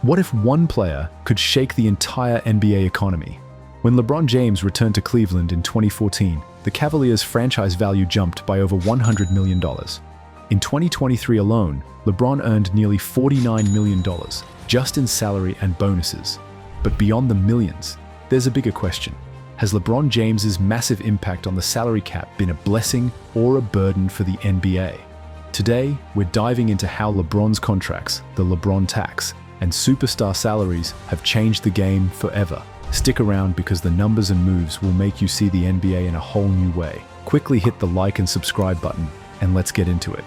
What if one player could shake the entire NBA economy? When LeBron James returned to Cleveland in 2014, the Cavaliers' franchise value jumped by over $100 million. In 2023 alone, LeBron earned nearly $49 million, just in salary and bonuses. But beyond the millions, there's a bigger question. Has LeBron James's massive impact on the salary cap been a blessing or a burden for the NBA? Today, we're diving into how LeBron's contracts, the LeBron Tax, and superstar salaries have changed the game forever. Stick around because the numbers and moves will make you see the NBA in a whole new way. Quickly hit the like and subscribe button, and let's get into it.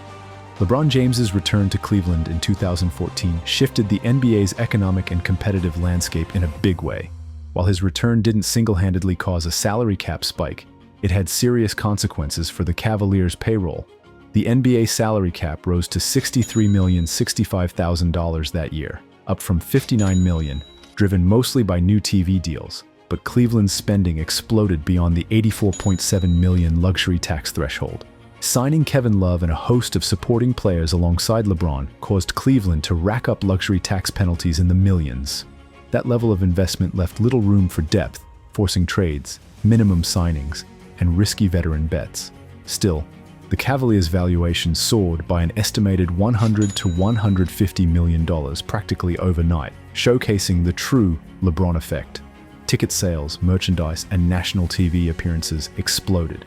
LeBron James's return to Cleveland in 2014 shifted the NBA's economic and competitive landscape in a big way. While his return didn't single-handedly cause a salary cap spike, it had serious consequences for the Cavaliers' payroll. The NBA salary cap rose to $63,065,000 that year, up from $59 million, driven mostly by new TV deals. But Cleveland's spending exploded beyond the $84.7 million luxury tax threshold. Signing Kevin Love and a host of supporting players alongside LeBron caused Cleveland to rack up luxury tax penalties in the millions. That level of investment left little room for depth, forcing trades, minimum signings, and risky veteran bets. Still, the Cavaliers' valuation soared by an estimated $100 to $150 million practically overnight, showcasing the true LeBron effect. Ticket sales, merchandise, and national TV appearances exploded.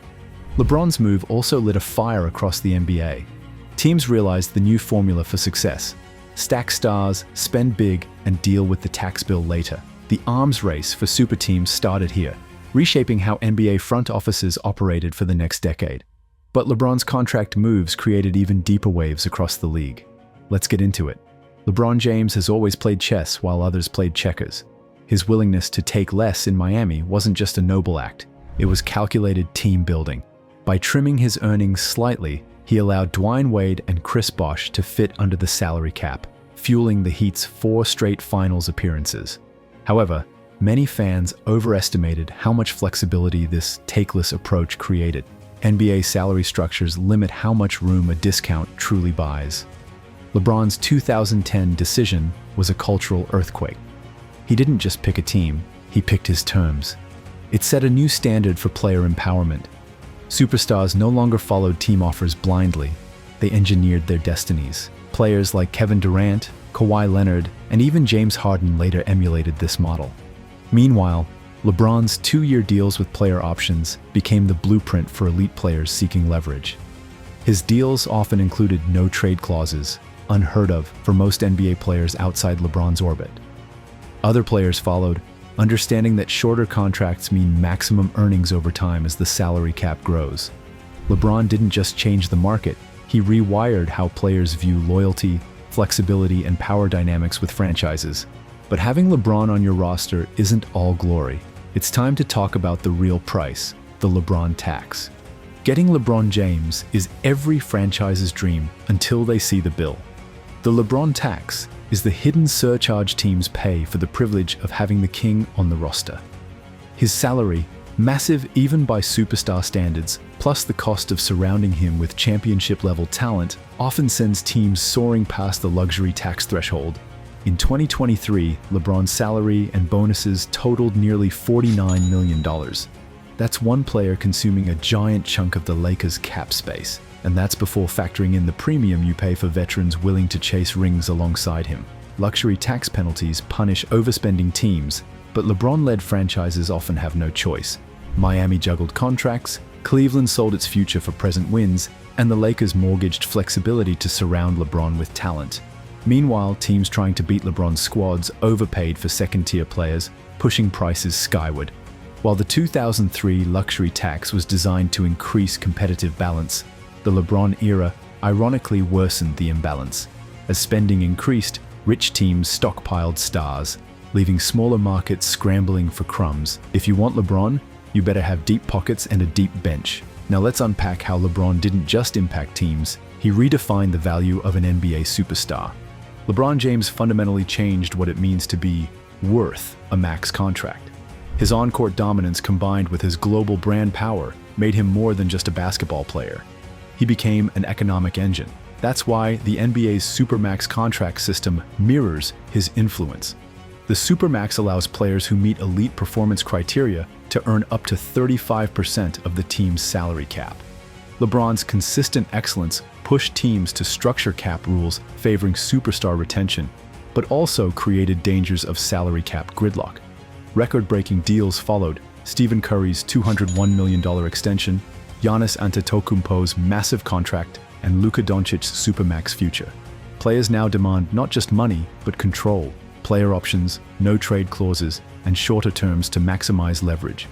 LeBron's move also lit a fire across the NBA. Teams realized the new formula for success: stack stars, spend big, and deal with the tax bill later. The arms race for super teams started here, reshaping how NBA front offices operated for the next decade. But LeBron's contract moves created even deeper waves across the league. Let's get into it. LeBron James has always played chess while others played checkers. His willingness to take less in Miami wasn't just a noble act, it was calculated team building. By trimming his earnings slightly, he allowed Dwayne Wade and Chris Bosh to fit under the salary cap, fueling the Heat's 4 straight finals appearances. However, many fans overestimated how much flexibility this takeless approach created. NBA salary structures limit how much room a discount truly buys. LeBron's 2010 decision was a cultural earthquake. He didn't just pick a team, he picked his terms. It set a new standard for player empowerment. Superstars no longer followed team offers blindly. They engineered their destinies. Players like Kevin Durant, Kawhi Leonard, and even James Harden later emulated this model. Meanwhile, LeBron's 2-year deals with player options became the blueprint for elite players seeking leverage. His deals often included no trade clauses, unheard of for most NBA players outside LeBron's orbit. Other players followed, understanding that shorter contracts mean maximum earnings over time as the salary cap grows. LeBron didn't just change the market, he rewired how players view loyalty, flexibility, and power dynamics with franchises. But having LeBron on your roster isn't all glory. It's time to talk about the real price, the LeBron Tax. Getting LeBron James is every franchise's dream until they see the bill. The LeBron Tax is the hidden surcharge teams pay for the privilege of having the king on the roster. His salary, massive even by superstar standards, plus the cost of surrounding him with championship-level talent, often sends teams soaring past the luxury tax threshold. In 2023, LeBron's salary and bonuses totaled nearly $49 million. That's one player consuming a giant chunk of the Lakers' cap space. And that's before factoring in the premium you pay for veterans willing to chase rings alongside him. Luxury tax penalties punish overspending teams, but LeBron-led franchises often have no choice. Miami juggled contracts, Cleveland sold its future for present wins, and the Lakers mortgaged flexibility to surround LeBron with talent. Meanwhile, teams trying to beat LeBron's squads overpaid for second-tier players, pushing prices skyward. While the 2003 luxury tax was designed to increase competitive balance, the LeBron era ironically worsened the imbalance. As spending increased, rich teams stockpiled stars, leaving smaller markets scrambling for crumbs. If you want LeBron, you better have deep pockets and a deep bench. Now let's unpack how LeBron didn't just impact teams, he redefined the value of an NBA superstar. LeBron James fundamentally changed what it means to be worth a max contract. His on-court dominance combined with his global brand power made him more than just a basketball player. He became an economic engine. That's why the NBA's Supermax contract system mirrors his influence. The Supermax allows players who meet elite performance criteria to earn up to 35% of the team's salary cap. LeBron's consistent excellence pushed teams to structure cap rules favoring superstar retention, but also created dangers of salary cap gridlock. Record-breaking deals followed: Stephen Curry's $201 million extension, Giannis Antetokounmpo's massive contract, and Luka Doncic's Supermax future. Players now demand not just money, but control, player options, no trade clauses, and shorter terms to maximize leverage.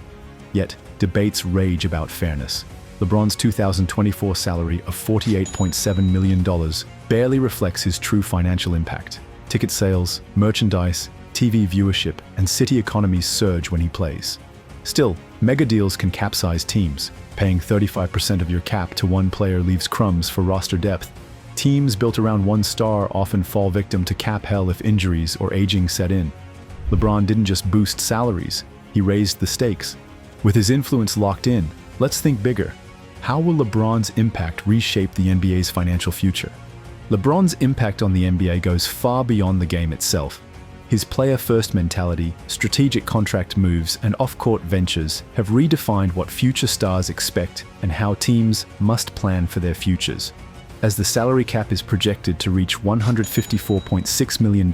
Yet, debates rage about fairness. LeBron's 2024 salary of $48.7 million barely reflects his true financial impact. Ticket sales, merchandise, TV viewership, and city economies surge when he plays. Still, mega deals can capsize teams. Paying 35% of your cap to one player leaves crumbs for roster depth. Teams built around one star often fall victim to cap hell if injuries or aging set in. LeBron didn't just boost salaries, he raised the stakes. With his influence locked in, let's think bigger. How will LeBron's impact reshape the NBA's financial future? LeBron's impact on the NBA goes far beyond the game itself. His player-first mentality, strategic contract moves, and off-court ventures have redefined what future stars expect and how teams must plan for their futures. As the salary cap is projected to reach $154.6 million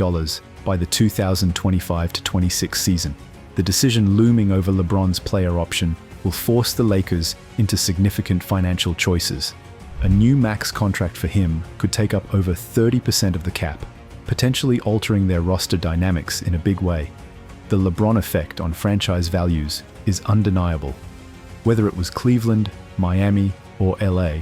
by the 2025-26 season, the decision looming over LeBron's player option will force the Lakers into significant financial choices. A new max contract for him could take up over 30% of the cap, potentially altering their roster dynamics in a big way. The LeBron effect on franchise values is undeniable. Whether it was Cleveland, Miami, or LA,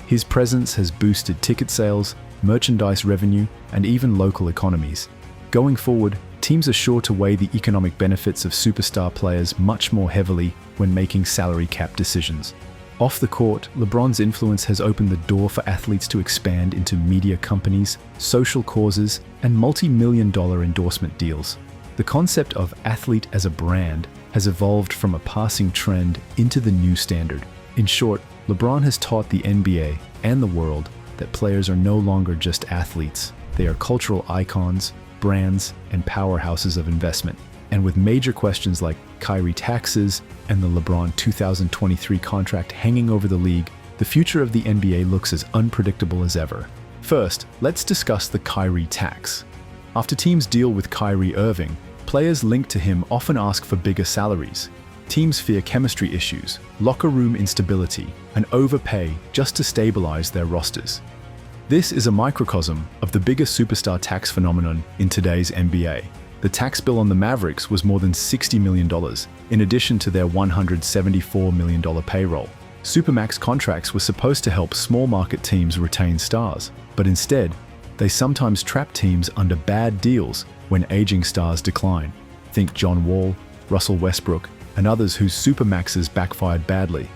his presence has boosted ticket sales, merchandise revenue, and even local economies. Going forward, teams are sure to weigh the economic benefits of superstar players much more heavily when making salary cap decisions. Off the court, LeBron's influence has opened the door for athletes to expand into media companies, social causes, and multi-million-dollar endorsement deals. The concept of athlete as a brand has evolved from a passing trend into the new standard. In short, LeBron has taught the NBA and the world that players are no longer just athletes. They are cultural icons, brands, and powerhouses of investment. And with major questions like Kyrie taxes and the LeBron 2023 contract hanging over the league, the future of the NBA looks as unpredictable as ever. First, let's discuss the Kyrie tax. After teams deal with Kyrie Irving, players linked to him often ask for bigger salaries. Teams fear chemistry issues, locker room instability, and overpay just to stabilize their rosters. This is a microcosm of the biggest superstar tax phenomenon in today's NBA. The tax bill on the Mavericks was more than $60 million, in addition to their $174 million payroll. Supermax contracts were supposed to help small market teams retain stars, but instead, they sometimes trap teams under bad deals when aging stars decline. Think John Wall, Russell Westbrook, and others whose Supermaxes backfired badly.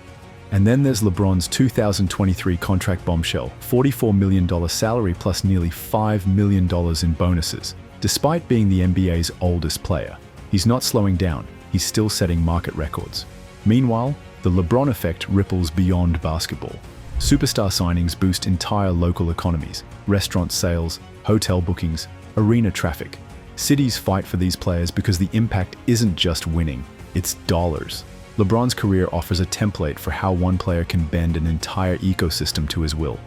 And then there's LeBron's 2023 contract bombshell, $44 million salary plus nearly $5 million in bonuses. Despite being the NBA's oldest player, he's not slowing down, he's still setting market records. Meanwhile, the LeBron effect ripples beyond basketball. Superstar signings boost entire local economies, restaurant sales, hotel bookings, arena traffic. Cities fight for these players because the impact isn't just winning, it's dollars. LeBron's career offers a template for how one player can bend an entire ecosystem to his will.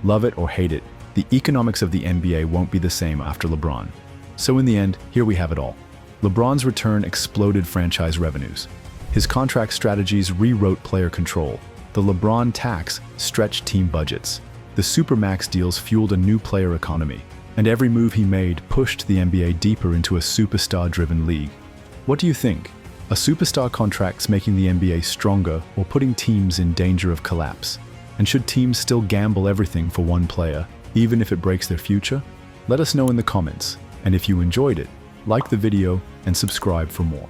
Love it or hate it, the economics of the NBA won't be the same after LeBron. So in the end, here we have it all. LeBron's return exploded franchise revenues. His contract strategies rewrote player control. The LeBron Tax stretched team budgets. The Supermax deals fueled a new player economy. And every move he made pushed the NBA deeper into a superstar-driven league. What do you think? Are superstar contracts making the NBA stronger or putting teams in danger of collapse? And should teams still gamble everything for one player, even if it breaks their future? Let us know in the comments. And if you enjoyed it, like the video and subscribe for more.